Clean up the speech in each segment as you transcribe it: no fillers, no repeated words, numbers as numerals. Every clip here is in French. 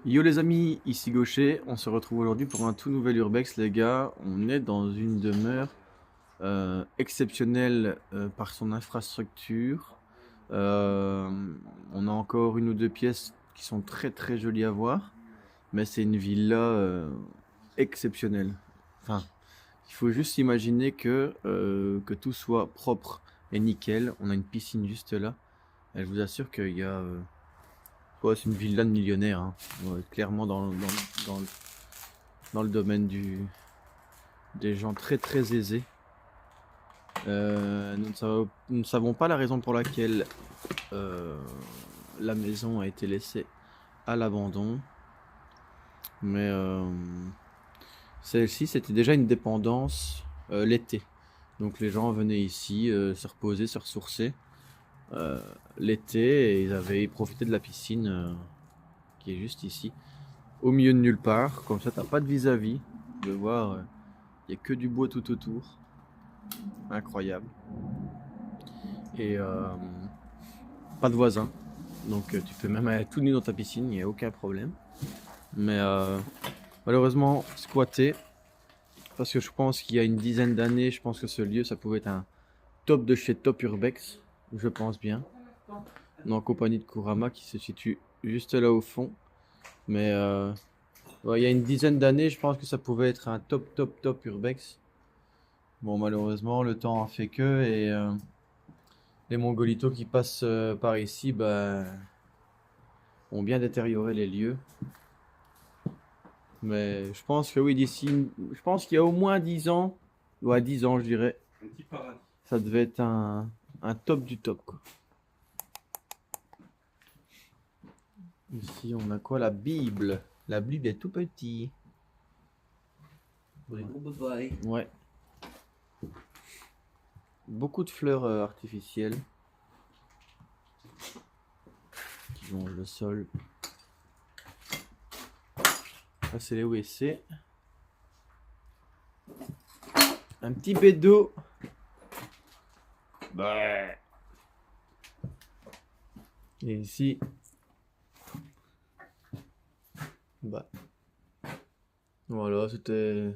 Yo les amis, ici Gaucher, on se retrouve aujourd'hui pour un tout nouvel Urbex les gars. On est dans une demeure exceptionnelle par son infrastructure. Euh, on a encore une ou deux pièces qui sont très jolies à voir, mais c'est une villa exceptionnelle. Enfin, il faut juste imaginer que tout soit propre et nickel. On a une piscine juste là. Et je vous assure qu'il y a... ouais, c'est une villa de millionnaire, hein. Ouais, clairement dans le domaine des gens très aisés. Nous ne savons pas la raison pour laquelle euh, la maison a été laissée à l'abandon. Mais celle-ci, c'était déjà une dépendance l'été. Donc les gens venaient ici se reposer, se ressourcer l'été et ils profitaient de la piscine qui est juste ici, au milieu de nulle part. Comme ça, t'as pas de vis-à-vis. De voir, il n'y a que du bois tout autour. Incroyable. Et pas de voisins. Donc tu peux même aller tout nu dans ta piscine, il n'y a aucun problème. Mais malheureusement squatté. Parce que je pense qu'il y a une dizaine d'années, je pense que ce lieu, ça pouvait être un top de chez Top Urbex. Je pense bien. On est en compagnie de Kurama qui se situe juste là au fond. Mais ouais, il y a une dizaine d'années, je pense que ça pouvait être un top Urbex. Bon, malheureusement, le temps a fait que et les Mongolitos qui passent par ici bah, ont bien détérioré les lieux. Mais je pense que oui, d'ici, je pense qu'il y a au moins 10 ans, ou à 10 ans, je dirais, Un petit paradis. ça devait être un top du top, quoi. Ici, on a quoi? La Bible. La Bible est tout petit. Pour les gros bye. Ouais. Beaucoup de fleurs artificielles qui longent le sol. Là, c'est les WC. Un petit bédo. Bah. Et ici, bah. Voilà, c'était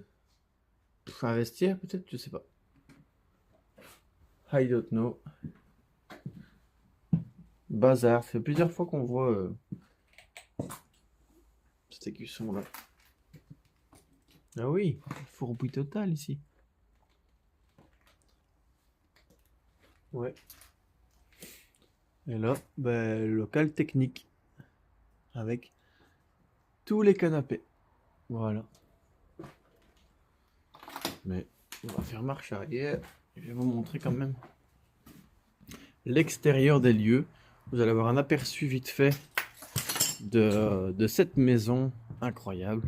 un vestiaire peut-être, je sais pas. I don't know. Bazar, ça fait plusieurs fois qu'on voit cet écusson là. Ah oui, fourbi total ici. Ouais. Et là, ben, le local technique. Avec tous les canapés. Voilà. Mais on va faire marche arrière. Je vais vous montrer quand même l'extérieur des lieux. Vous allez avoir un aperçu vite fait de cette maison incroyable.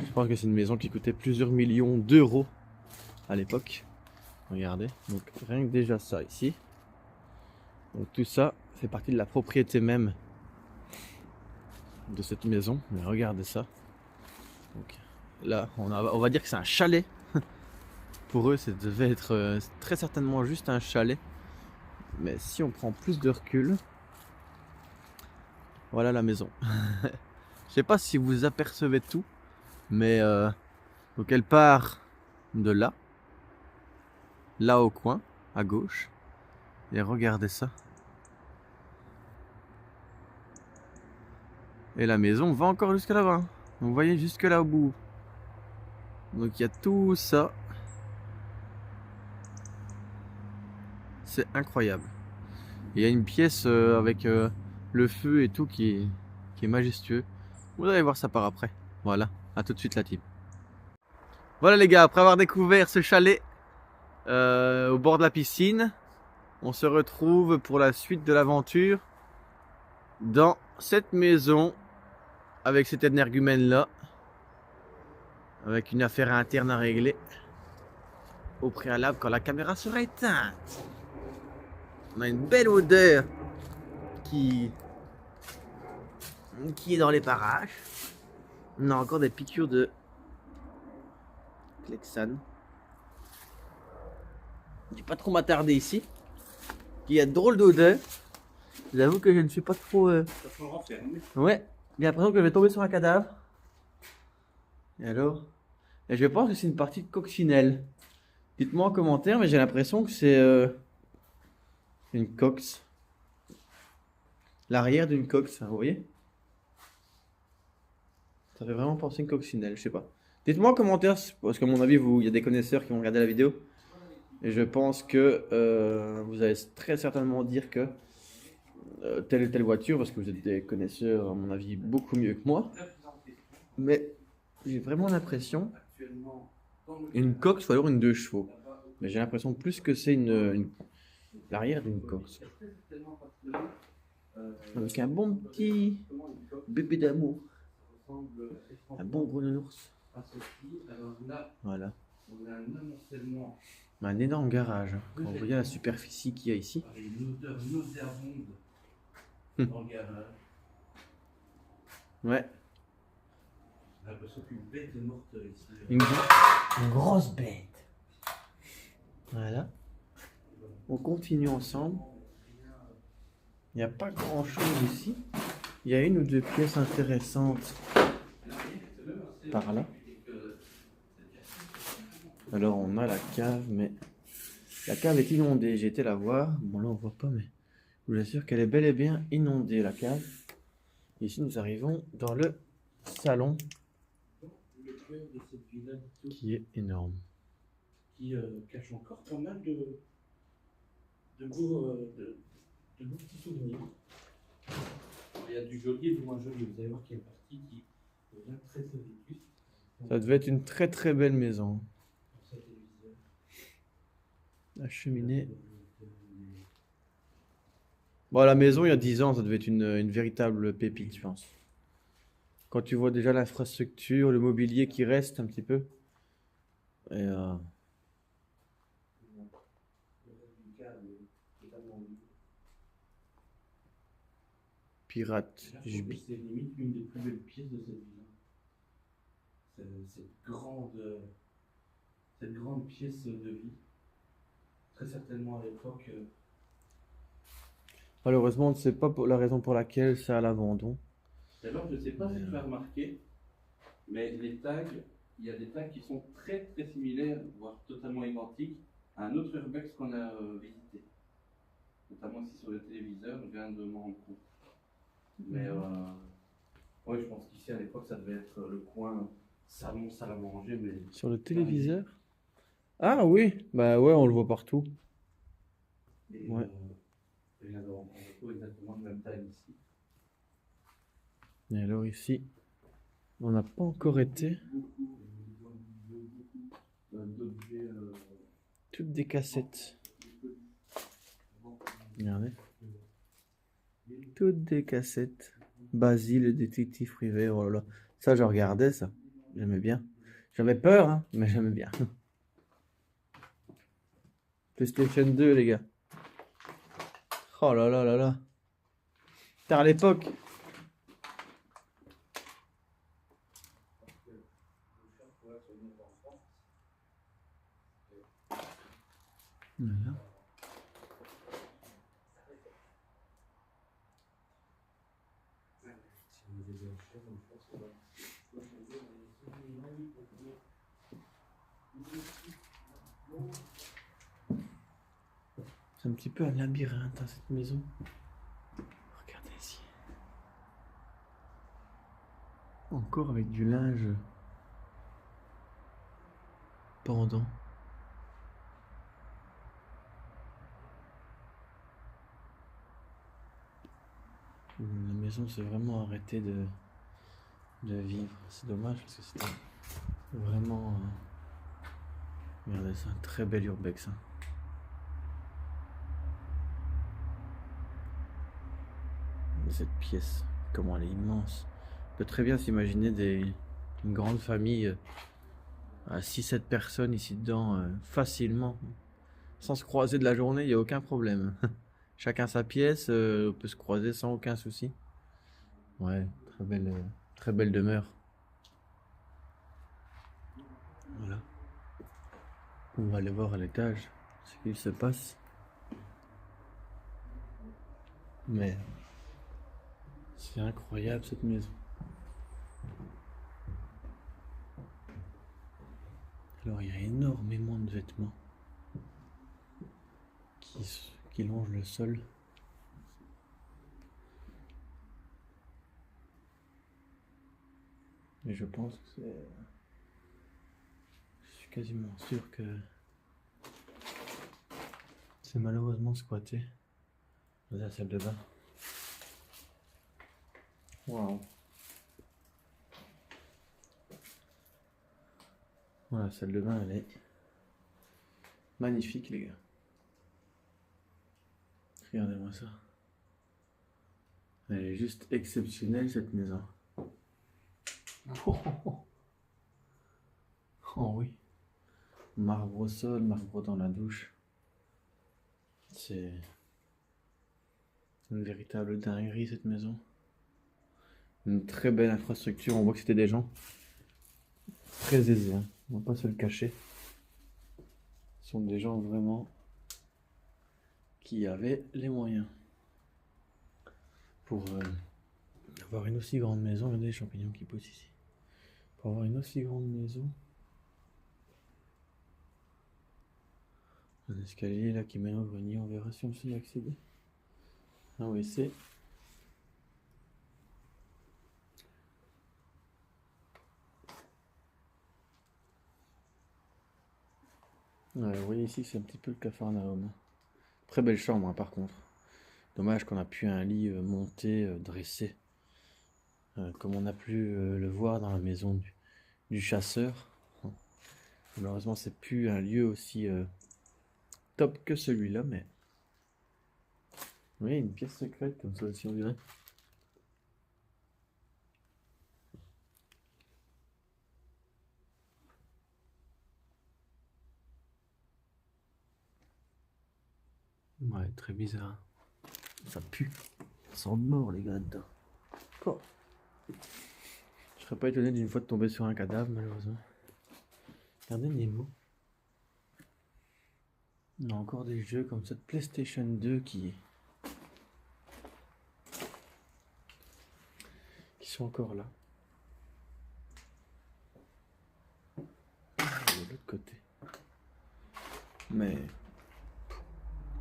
Je pense que c'est une maison qui coûtait plusieurs millions d'euros à l'époque. Regardez, donc rien que déjà ça ici. Donc tout ça fait partie de la propriété même de cette maison. Mais regardez ça. Donc, là, on va dire que c'est un chalet. Pour eux, ça devait être très certainement juste un chalet. Mais si on prend plus de recul, voilà la maison. Je sais pas si vous apercevez tout, mais donc elle part de là, là au coin, à gauche. Et regardez ça. Et la maison va encore jusque là-bas. Donc, vous voyez jusque là au bout. Donc il y a tout ça. C'est incroyable. Il y a une pièce avec le feu et tout qui est majestueux. Vous allez voir ça par après. Voilà, à tout de suite la team. Voilà les gars, après avoir découvert ce chalet au bord de la piscine, on se retrouve pour la suite de l'aventure dans cette maison avec cet énergumène là, avec une affaire interne à régler au préalable quand la caméra sera éteinte. On a une belle odeur qui est dans les parages. On a encore des piqûres de Clexane. Je vais pas trop m'attarder ici. Il y a de drôles d'odeur. J'avoue que je ne suis pas trop. Ça faut renfermer. Ouais. J'ai l'impression que je vais tomber sur un cadavre. Et alors? Et je pense que c'est une partie de coccinelle. Dites-moi en commentaire, mais j'ai l'impression que c'est une cox. L'arrière d'une cox, vous voyez? Ça fait vraiment penser à une coccinelle, je sais pas. Dites-moi en commentaire, parce qu'à mon avis, il y a des connaisseurs qui vont regarder la vidéo. Et je pense que vous allez très certainement dire que telle et telle voiture, parce que vous êtes des connaisseurs, à mon avis, beaucoup mieux que moi. Mais j'ai vraiment l'impression, une cox ou alors une 2 chevaux. Mais j'ai l'impression plus que c'est l'arrière d'une cox. Avec un bon petit bébé d'amour. Un bon gros nounours. Voilà. On a un amoncellement. Un énorme garage. Quand vous voyez la superficie qu'il y a ici. Une odeur nauséabonde dans le garage. Ouais. J'ai l'impression qu'une bête est morte ici. Une grosse bête. Voilà. On continue ensemble. Il n'y a pas grand chose ici. Il y a une ou deux pièces intéressantes par là. Alors on a la cave, mais la cave est inondée. J'ai été la voir. Bon là on voit pas, mais je vous assure qu'elle est bel et bien inondée, la cave. Ici nous arrivons dans le salon qui est énorme. Qui cache encore pas mal de beaux petits souvenirs. Il y a du joli et du moins joli. Vous allez voir qu'il y a une partie qui devient très très vétuste. Ça devait être une très très belle maison. La cheminée. Bon, la maison, il y a 10 ans, ça devait être une véritable pépite, je pense. Quand tu vois déjà l'infrastructure, le mobilier qui reste un petit peu. Et pirate. C'est limite une des plus belles pièces de cette ville. Cette grande pièce de vie. Très certainement à l'époque. Malheureusement, on ne sait pas la raison pour laquelle c'est à l'abandon. D'abord, je ne sais pas si tu as remarqué, mais les tags, il y a des tags qui sont très très similaires, voire totalement identiques à un autre urbex qu'on a visité. Notamment ici sur le téléviseur, je viens de m'en rendre compte. Mais ouais, je pense qu'ici à l'époque, ça devait être le coin salon, salle à manger. Mais... Sur le téléviseur? Ah oui, bah ouais, on le voit partout. Et, ouais. Je viens de rendre compte exactement le même tag ici. Et alors ici, on n'a pas encore été. Toutes des cassettes. Regardez. Toutes des cassettes. Basile, le détective privé, oh là là. Ça, je regardais ça. J'aimais bien. J'avais peur, hein, mais j'aimais bien. PlayStation 2, les gars. Oh là là là là. C'était à l'époque. Voilà. C'est un petit peu un labyrinthe dans cette maison. Regardez ici. Encore avec du linge pendant. La maison s'est vraiment arrêtée de vivre. C'est dommage parce que c'était vraiment... Regardez, c'est un très bel urbex. Hein. Cette pièce, comment elle est immense. On peut très bien s'imaginer une grande famille à 6-7 personnes ici dedans facilement. Sans se croiser de la journée, il n'y a aucun problème. Chacun sa pièce, on peut se croiser sans aucun souci. Ouais, très belle demeure. Voilà. On va aller voir à l'étage ce qu'il se passe. Mais c'est incroyable cette maison. Alors il y a énormément de vêtements qui longent le sol. Et je pense que c'est... Je suis quasiment sûr que c'est malheureusement squatté. Là, la salle de bain. Waouh. Voilà, la salle de bain, elle est magnifique, les gars. Regardez-moi ça. Elle est juste exceptionnelle, cette maison. Oh oui. Marbre au sol, marbre dans la douche. C'est une véritable dinguerie, cette maison. Une très belle infrastructure. On voit que c'était des gens très aisés, hein. On va pas se le cacher. Ce sont des gens vraiment qui avaient les moyens pour avoir une aussi grande maison. Regardez les champignons qui poussent ici. Pour avoir une aussi grande maison. Un escalier là qui mène au grenier. On verra si on sait y accéder. Un WC. Ouais, vous voyez ici, c'est un petit peu le Capharnaüm. Très belle chambre, hein, par contre. Dommage qu'on a pu un lit monté, dressé, comme on a pu le voir dans la maison du chasseur. Malheureusement, c'est plus un lieu aussi top que celui-là, mais oui, une pièce secrète comme ça aussi, on dirait. Ouais, très bizarre. Ça pue. Ça sent mort, les gars, dedans. Oh. Je serais pas étonné d'une fois de tomber sur un cadavre, malheureusement. Regardez Nemo. On a encore des jeux comme ça de PlayStation 2 qui sont encore là. De l'autre côté. Mais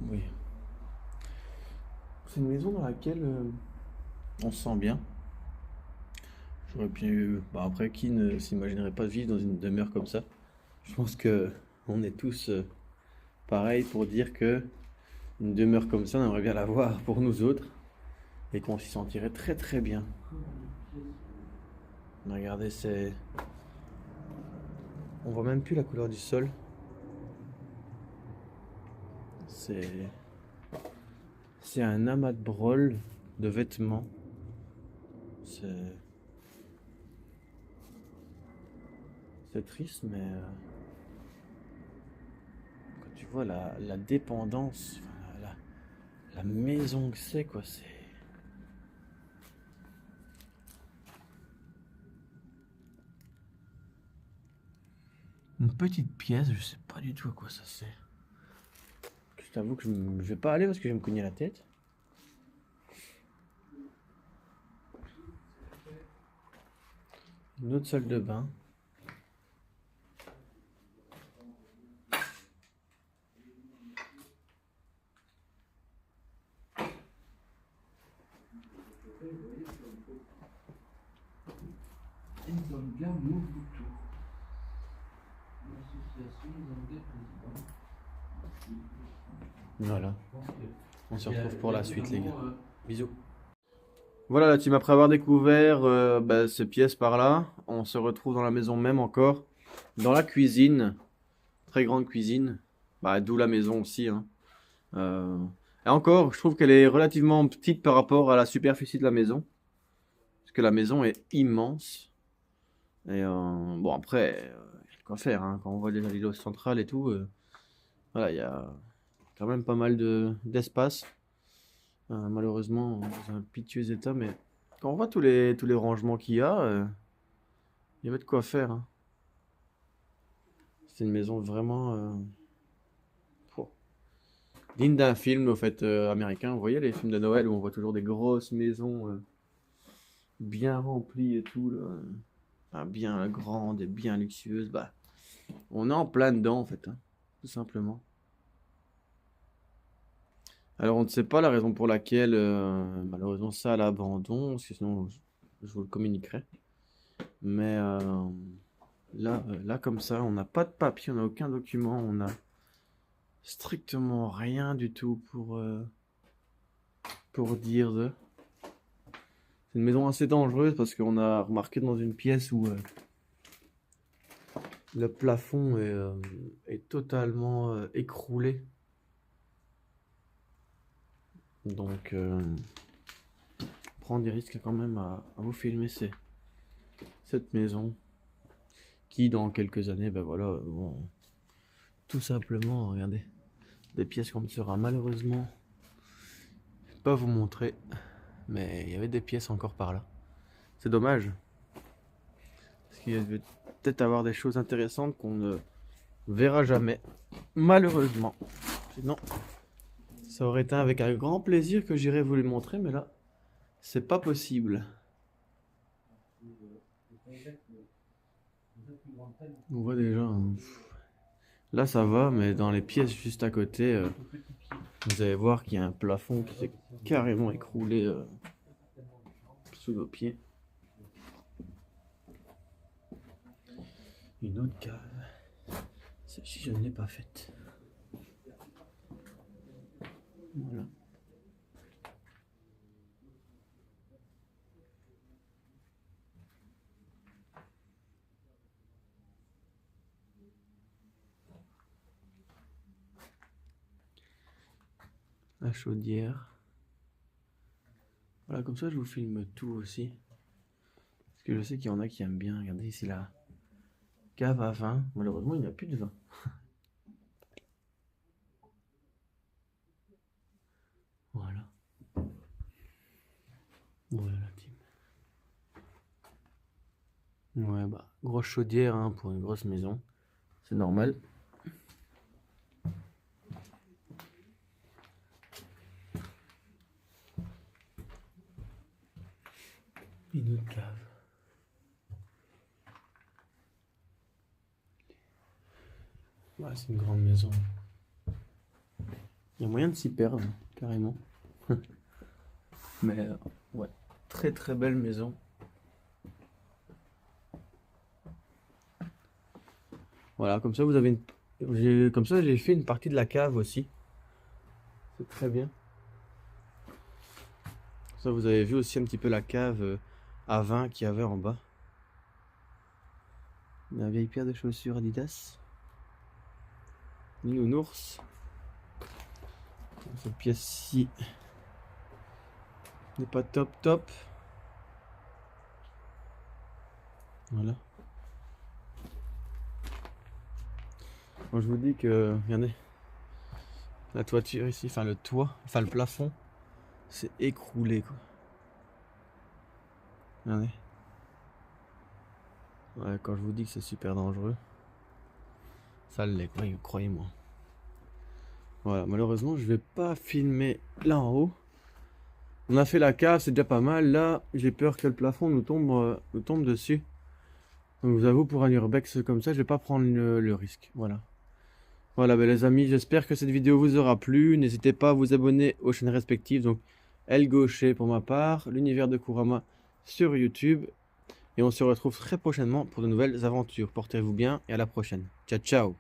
oui. C'est une maison dans laquelle on se sent bien. J'aurais pu... Bah après, qui ne s'imaginerait pas vivre dans une demeure comme ça? Je pense que on est tous pareils pour dire que une demeure comme ça, on aimerait bien l'avoir pour nous autres et qu'on s'y sentirait très très bien. Regardez, c'est... On voit même plus la couleur du sol. C'est un amas de brol de vêtements. C'est triste, mais quand tu vois la dépendance, enfin, la maison que c'est, quoi, c'est... Une petite pièce, je sais pas du tout à quoi ça sert. Je t'avoue que je vais pas aller parce que je vais me cogner la tête. Une autre salle de bain. Voilà. On se retrouve pour la suite, les gars. Bisous. Voilà la team, après avoir découvert ces pièces par là, on se retrouve dans la maison même encore, dans la cuisine, très grande cuisine, d'où la maison aussi, hein. Et encore, je trouve qu'elle est relativement petite par rapport à la superficie de la maison, parce que la maison est immense. Et bon après, il y a de quoi faire, hein. Quand on voit déjà l'îlot central et tout, voilà, il y a quand même pas mal d'espace. Malheureusement, dans un piteux état, mais quand on voit tous les rangements qu'il y a, il y avait de quoi faire, hein. C'est une maison vraiment digne d'un film au fait américain. Vous voyez les films de Noël où on voit toujours des grosses maisons bien remplies et tout, là, bien grandes et bien luxueuses. Bah, On est en plein dedans en fait, hein, tout simplement. Alors on ne sait pas la raison pour laquelle malheureusement ça à l'abandon, parce que sinon je vous le communiquerai. Mais là comme ça, on n'a pas de papier, on n'a aucun document, on a strictement rien du tout pour dire de. C'est une maison assez dangereuse parce qu'on a remarqué dans une pièce où le plafond est totalement écroulé. Donc, prendre des risques quand même à vous filmer cette maison qui, dans quelques années, ben voilà, vont tout simplement, regardez, des pièces qu'on ne saura malheureusement pas vous montrer, mais il y avait des pièces encore par là. C'est dommage, parce qu'il y devait peut-être avoir des choses intéressantes qu'on ne verra jamais, malheureusement. Sinon, ça aurait été avec un grand plaisir que j'irais vous les montrer, mais là, c'est pas possible. On voit déjà. Là, ça va, mais dans les pièces juste à côté, vous allez voir qu'il y a un plafond qui s'est carrément écroulé sous vos pieds. Une autre cave. Celle-ci, je ne l'ai pas faite. Voilà. La chaudière. Voilà, comme ça je vous filme tout aussi. Parce que je sais qu'il y en a qui aiment bien. Regardez ici la cave à vin. Malheureusement, il n'y a plus de vin. Voilà. Voilà la team. Ouais, bah, grosse chaudière hein, pour une grosse maison. C'est normal. Une autre cave. Ouais, c'est une grande maison. Il y a moyen de s'y perdre, carrément. Mais ouais, très très belle maison. Voilà, comme ça vous avez comme ça j'ai fait une partie de la cave aussi. C'est très bien. Ça vous avez vu aussi un petit peu la cave à vin qu'il y avait en bas. La vieille paire de chaussures Adidas. Nounours. Cette pièce-ci n'est pas top. Voilà. Moi je vous dis que, regardez, la toiture ici, enfin le toit, enfin le plafond, c'est écroulé quoi. Regardez. Ouais, quand je vous dis que c'est super dangereux, ça l'est, croyez-moi. Voilà, malheureusement je vais pas filmer là en haut. On a fait la cave, c'est déjà pas mal. Là, j'ai peur que le plafond nous tombe dessus. Donc, je vous avoue, pour un urbex comme ça, je vais pas prendre le risque. Voilà. Voilà, ben, les amis, j'espère que cette vidéo vous aura plu. N'hésitez pas à vous abonner aux chaînes respectives. Donc, Elle Gaucher pour ma part, l'univers de Kurama sur YouTube. Et on se retrouve très prochainement pour de nouvelles aventures. Portez-vous bien et à la prochaine. Ciao, ciao.